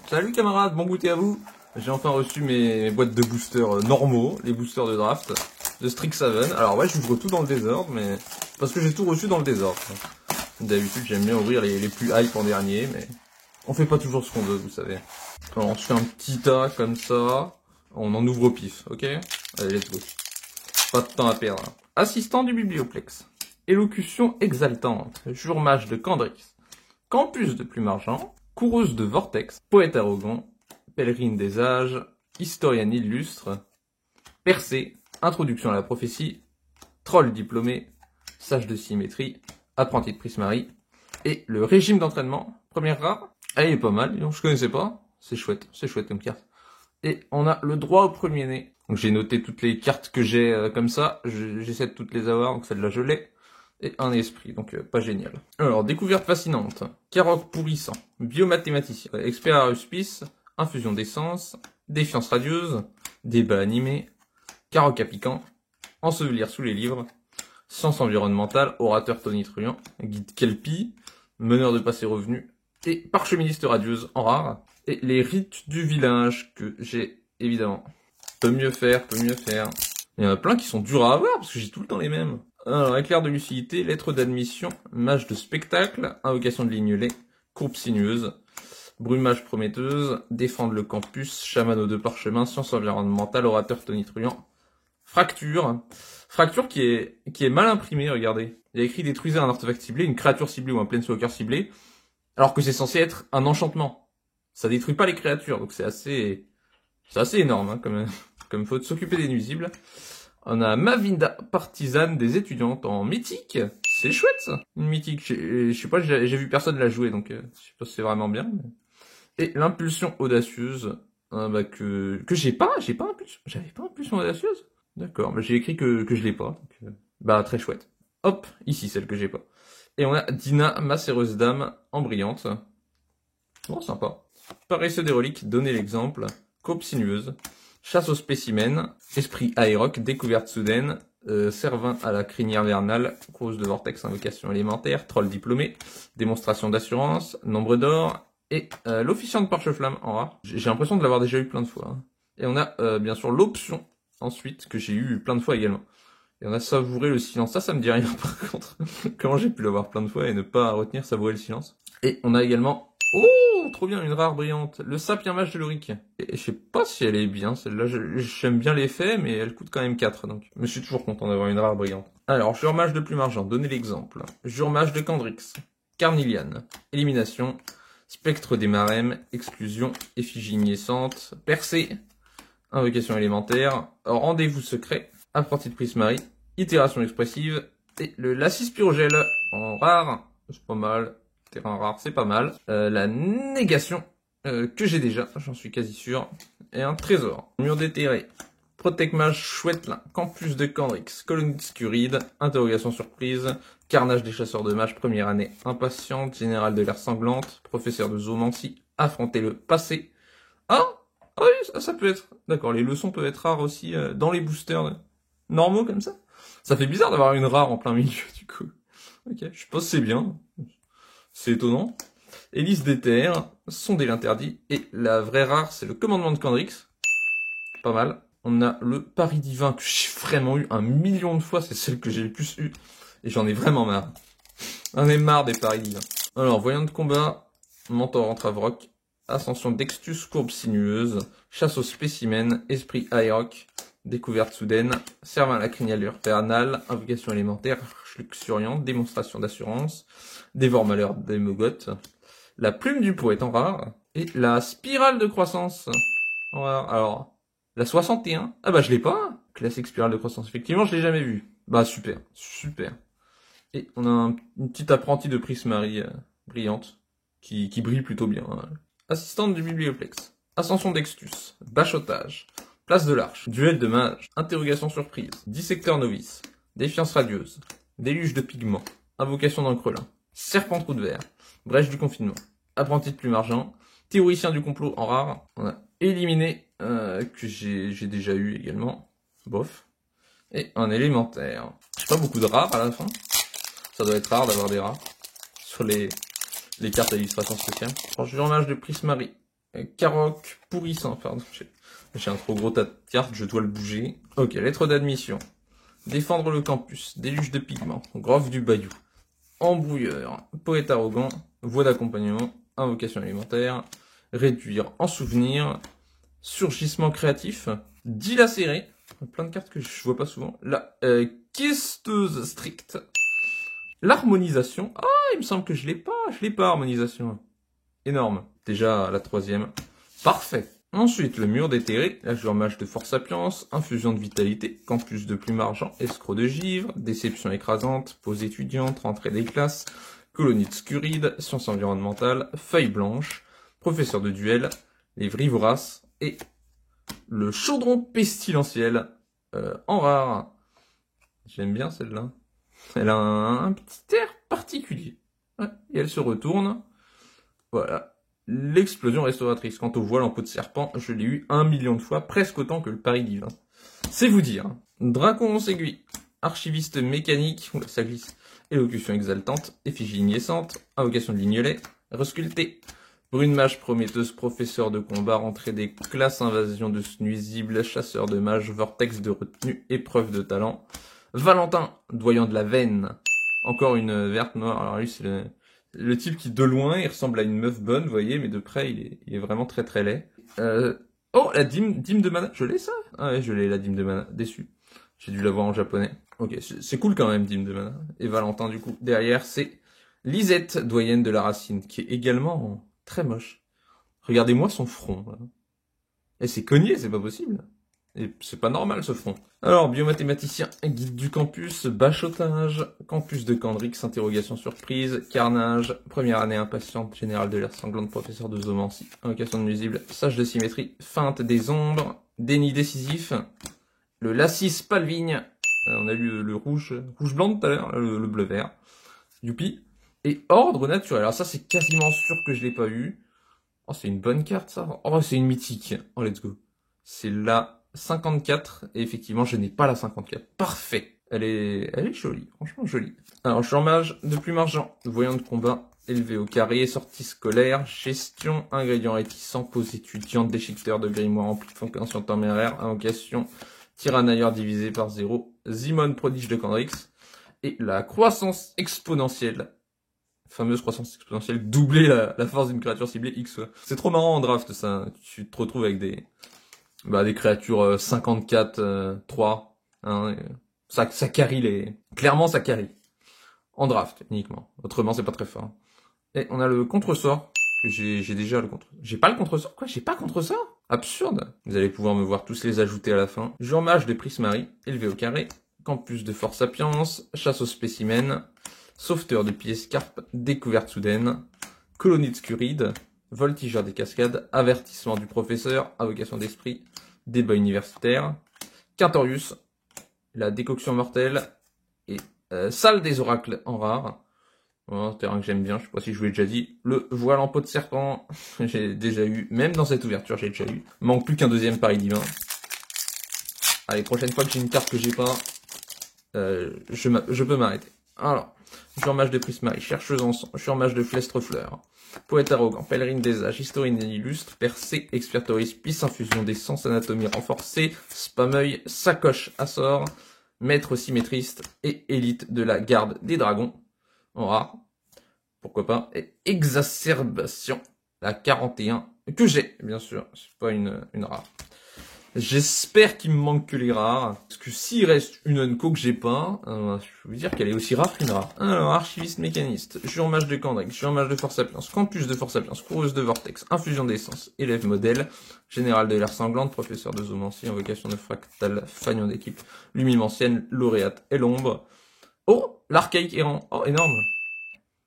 Salut camarades, bon goûter à vous. J'ai enfin reçu mes boîtes de boosters normaux, les boosters de draft de Strixhaven. Alors ouais, j'ouvre tout dans le désordre, mais parce que j'ai tout reçu dans le désordre. D'habitude, j'aime bien ouvrir les plus hype en dernier, mais on fait pas toujours ce qu'on veut, vous savez. Alors on se fait un petit tas comme ça, on en ouvre au pif, ok? Allez, let's go. Pas de temps à perdre. Assistant du Biblioplex. Élocution exaltante. Jour mage de Candrix. Campus de Plume Argent. Coureuse de Vortex. Poète arrogant. Pèlerine des âges. Historienne illustre. Percée. Introduction à la prophétie. Troll diplômé. Sage de symétrie. Apprenti de Prismari. Et le régime d'entraînement. Première rare. Elle est pas mal, je connaissais pas. C'est chouette comme carte. Et on a le droit au premier-né. Donc j'ai noté toutes les cartes que j'ai comme ça. J'essaie de toutes les avoir, donc celle-là je l'ai. Et un esprit, donc pas génial. Alors, découverte fascinante. Carotte pourrissant. Biomathématicien. Expert à auspice. Infusion d'essence. Défiance radieuse. Débat animé. Carotte à piquant. Ensevelir sous les livres. Science environnementale. Orateur tonitruant. Guide Kelpie. Meneur de passé revenu. Et parcheministe radieuse en rare. Et les rites du village que j'ai évidemment. Peut mieux faire. Il y en a plein qui sont durs à avoir parce que j'ai tout le temps les mêmes. Alors, éclair de lucidité, lettre d'admission, mage de spectacle, invocation de lignelet, courbe sinueuse, brumage prometteuse, défendre le campus, chaman aux deux parchemins, science environnementale, orateur tonitruant, fracture. Fracture qui est mal imprimée, regardez. Il y a écrit détruisez un artefact ciblé, une créature ciblée ou un planeswalker ciblé, alors que c'est censé être un enchantement. Ça détruit pas les créatures, donc c'est assez énorme, hein, comme faute s'occuper des nuisibles. On a Mavinda, partisane des étudiantes en mythique. C'est chouette ça, une mythique. Je sais pas, j'ai vu personne la jouer, donc je sais pas si c'est vraiment bien. Mais... Et l'impulsion audacieuse, que j'ai pas impulsion. J'avais pas impulsion audacieuse. D'accord, j'ai écrit que je l'ai pas. Donc, très chouette. Hop, ici celle que j'ai pas. Et on a Dina, macéreuse d'âme en brillante. Bon, sympa. Paresseux des reliques, donnez l'exemple. Courbe sinueuse. Chasse aux spécimens, esprit aéroc, découverte soudaine, servin à la crinière vernale, cause de vortex, invocation élémentaire, troll diplômé, démonstration d'assurance, nombre d'or, et l'officiant de parche-flamme en rare. J'ai l'impression de l'avoir déjà eu plein de fois. Hein. Et on a bien sûr l'option, ensuite, que j'ai eu plein de fois également. Et on a savouré le silence. Ça me dit rien par contre. Comment j'ai pu l'avoir plein de fois et ne pas retenir savourer le silence. Et on a également... Oh, trop bien, une rare brillante. Le sapien mage de Loric. Et je sais pas si elle est bien, celle-là. J'aime bien l'effet, mais elle coûte quand même 4, donc. Je suis toujours content d'avoir une rare brillante. Alors, Jure mage de Plume Argent, donnez l'exemple. Jure mage de Candrix. Carnilian. Élimination. Spectre des Marèmes. Exclusion. Effigie naissante. Percée. Invocation élémentaire. Rendez-vous secret. Apprenti de Prismari. Itération expressive. Et le Lacis Pyrogel en rare. C'est pas mal. Terrain rare, c'est pas mal. La négation, que j'ai déjà, j'en suis quasi sûr. Et un trésor. Mur déterré. Protect mage chouette là. Campus de Candrix. Colonie de Scuride. Interrogation surprise. Carnage des chasseurs de mages, première année. Impatiente. Général de l'air sanglante. Professeur de zoomancie. Affronter le passé. Ah oui, ça peut être. D'accord, les leçons peuvent être rares aussi dans les boosters normaux comme ça. Ça fait bizarre d'avoir une rare en plein milieu du coup. Ok, je pense que c'est bien. C'est étonnant. Hélice d'éther, sonder l'interdit, et la vraie rare, c'est le commandement de Candrix. Pas mal. On a le pari divin que j'ai vraiment eu 1 million de fois, c'est celle que j'ai le plus eu. Et j'en ai vraiment marre. J'en ai marre des paris divins. Alors, voyant de combat, mentor entre Avroc, ascension d'Extus, courbe sinueuse, chasse aux spécimens, esprit aéroc, découverte soudaine, servin à la crinière vernale, invocation élémentaire, luxuriante, démonstration d'assurance, dévore malheur des mogotes, la plume du poète en rare, et la spirale de croissance en rare. Alors, la 61, je l'ai pas, classique spirale de croissance, effectivement, je l'ai jamais vue. Super. Et on a une petite apprentie de Prismari brillante, qui brille plutôt bien. Hein. Assistante du Biblioplex, ascension d'Extus, bachotage, place de l'Arche, duel de mages, interrogation surprise, dissecteur novice, défiance radieuse, déluge de pigments, invocation d'encrelin, serpent trou de verre, brèche du confinement, apprenti de Plume Argent, théoricien du complot en rare, on a éliminé, que j'ai déjà eu également, bof, et un élémentaire. J'ai pas beaucoup de rares à la fin, ça doit être rare d'avoir des rares, sur les cartes à illustration spéciale. Jure mage de Prismari, Karok pourrissant, pardon. J'ai un trop gros tas de cartes, je dois le bouger. Ok, lettre d'admission. Défendre le campus, déluge de pigments, grove du bayou, embrouilleur, poète arrogant, voie d'accompagnement, invocation élémentaire, réduire en souvenir, surgissement créatif, dilacéré, plein de cartes que je vois pas souvent, la questeuse stricte, l'harmonisation, ah il me semble que je l'ai pas harmonisation, énorme, déjà la troisième, parfait. Ensuite, le mur déterré, la mage de force sapiens, infusion de vitalité, campus de plume argent, escroc de givre, déception écrasante, pause étudiante, rentrée des classes, colonie de scuride, sciences environnementales, feuille blanche, professeur de duel, les vris voraces et le chaudron pestilentiel en rare. J'aime bien celle-là. Elle a un petit air particulier. Ouais, et elle se retourne. Voilà. L'explosion restauratrice. Quant au voile en peau de serpent, je l'ai eu 1 million de fois, presque autant que le pari divin. C'est vous dire. Dracon aiguille, archiviste mécanique, oula, ça glisse, élocution exaltante, effigie lignessante, invocation de lignolet, resculpté, brune mage prometteuse, professeur de combat, rentrée des classes, invasion de nuisibles, chasseur de mages, vortex de retenue, épreuve de talent, Valentin, doyen de la veine, encore une verte noire, alors lui c'est le type qui, de loin, il ressemble à une meuf bonne, vous voyez, mais de près, il est vraiment très très laid. Oh, la dîme de mana. Je l'ai, ça? Ah ouais, je l'ai, la dîme de mana. Déçu. J'ai dû l'avoir en japonais. Ok, c'est cool quand même, dîme de mana. Et Valentin, du coup. Derrière, c'est Lisette, doyenne de la racine, qui est également très moche. Regardez-moi son front. Voilà. Et c'est cogné, c'est pas possible. Et c'est pas normal, ce front. Alors, biomathématicien, guide du campus, bachotage, campus de Candrix, interrogation surprise, carnage, première année impatiente, général de l'air sanglante, professeur de zoomancie, invocation de nuisible, sage de symétrie, feinte des ombres, déni décisif, le lacis palvigne, on a lu le rouge blanc tout à l'heure, le bleu vert, youpi, et ordre naturel. Alors ça, c'est quasiment sûr que je l'ai pas eu. Oh, c'est une bonne carte, ça. Oh, c'est une mythique. Oh, let's go. C'est la 54, et effectivement, je n'ai pas la 54. Parfait. Elle est jolie, franchement jolie. Alors, je suis en mage de plume argent, voyant de combat, élevé au carré, sortie scolaire, gestion, ingrédients réticents, pause étudiante, déchiqueteur de grimoire, amplification téméraire, invocation, tyrannailleur divisé par 0, Zimon prodige de Candrix, et la croissance exponentielle. Fameuse croissance exponentielle, doubler la force d'une créature ciblée X. C'est trop marrant en draft, ça. Tu te retrouves avec des créatures 54, 3. Hein, ça carry les... Clairement, ça carry. En draft, uniquement. Autrement, c'est pas très fort. Et on a le contre-sort. Que j'ai déjà le contre... J'ai pas le contre-sort? Quoi? J'ai pas contre-sort? Absurde. Vous allez pouvoir me voir tous les ajouter à la fin. Jean Mage de Prismari, élevé au carré. Campus de Force Sapiens, chasse aux spécimens. Sauveteur de pièces carpe, découverte soudaine, colonie de scuride, voltigeur des cascades, avertissement du professeur, invocation d'esprit, débat universitaire, Quintorius, la décoction mortelle, et salle des oracles en rare. Bon, c'est un que j'aime bien, je sais pas si je vous l'ai déjà dit. Le voile en peau de serpent, j'ai déjà eu, même dans cette ouverture j'ai déjà eu. Manque plus qu'un deuxième pari divin. Allez, prochaine fois que j'ai une carte que j'ai pas, je peux m'arrêter. Alors, je suis en mage de Prismari, chercheuse en sang, je suis en mage de Flestre-Fleur, poète arrogant, pèlerine des âges, historienne illustre, percée, expertoris, pisse, infusion des sens, anatomie renforcée, spameuil, sacoche à sort, maître symétriste et élite de la garde des dragons, en rare, pourquoi pas, et exacerbation, la 41, que j'ai, bien sûr, c'est pas une rare. J'espère qu'il me manque que les rares, parce que s'il reste une unco que j'ai pas, je vais vous dire qu'elle est aussi rare qu'une rare. Alors, archiviste mécaniste, je suis en mage de Candrix, je suis en mage de Force Sapiens, campus de Force Sapiens, coureuse de Vortex, infusion d'essence, élève modèle, général de l'air sanglante, professeur de zoomancie, invocation de fractal, fagnon d'équipe, lumimancienne, lauréate et l'ombre. Oh, l'archaïque errant, oh, énorme.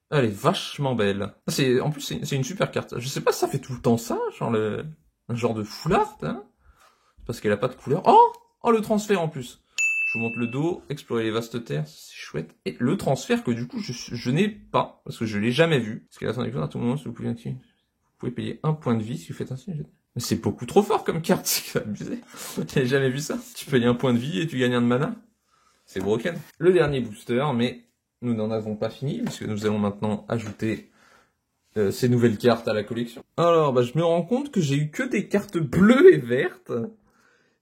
Elle est vachement belle. En plus, c'est une super carte. Je sais pas si ça fait tout le temps ça, genre un genre de foulard, hein. Parce qu'elle a pas de couleur. Oh, le transfert en plus. Je vous montre le dos, explorer les vastes terres, c'est chouette. Et le transfert que du coup je n'ai pas, parce que je l'ai jamais vu. Parce qu'à la fin du à tout moment, si vous pouvez payer 1 point de vie si vous faites ainsi. Mais c'est beaucoup trop fort comme carte, c'est abusé. J'ai jamais vu ça. Tu payes 1 point de vie et tu gagnes 1 de mana. C'est broken. Le dernier booster, mais nous n'en avons pas fini, puisque nous allons maintenant ajouter ces nouvelles cartes à la collection. Alors, bah, je me rends compte que j'ai eu que des cartes bleues et vertes.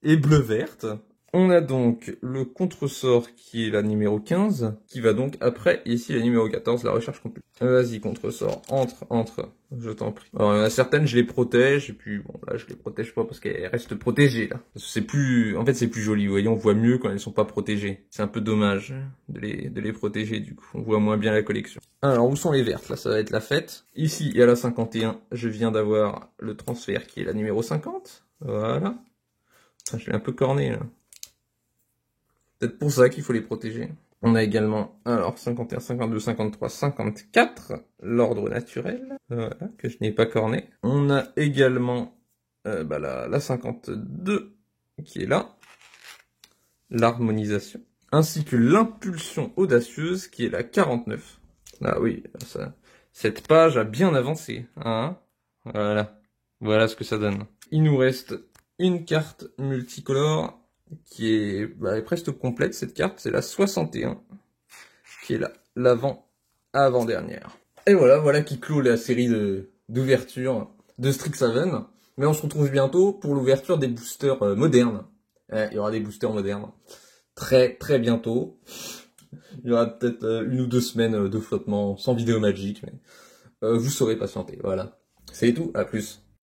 Et bleu-verte. On a donc le contresort qui est la numéro 15, qui va donc après, ici la numéro 14, la recherche complète. Vas-y, contresort, entre, je t'en prie. Alors, il y en a certaines, je les protège, et puis bon, là, je les protège pas parce qu'elles restent protégées, là. C'est plus, en fait, c'est plus joli, vous voyez, on voit mieux quand elles sont pas protégées. C'est un peu dommage de les protéger, du coup. On voit moins bien la collection. Alors, où sont les vertes? Là, ça va être la fête. Ici, il y a la 51, je viens d'avoir le transfert qui est la numéro 50. Voilà. Je l'ai un peu corné, là. Peut-être pour ça qu'il faut les protéger. On a également, alors, 51, 52, 53, 54, l'ordre naturel, voilà, que je n'ai pas corné. On a également la 52, qui est là, l'harmonisation, ainsi que l'impulsion audacieuse, qui est la 49. Ah oui, ça, cette page a bien avancé, hein. Voilà, voilà ce que ça donne. Il nous reste une carte multicolore qui est presque complète, cette carte, c'est la 61, qui est l'avant-dernière. Et voilà qui clôt la série d'ouverture de Strixhaven. Mais on se retrouve bientôt pour l'ouverture des boosters modernes. Il y aura des boosters modernes très bientôt. Il y aura peut-être 1 ou 2 semaines de flottement sans vidéo magique, mais vous saurez patienter, voilà. C'est tout, à plus.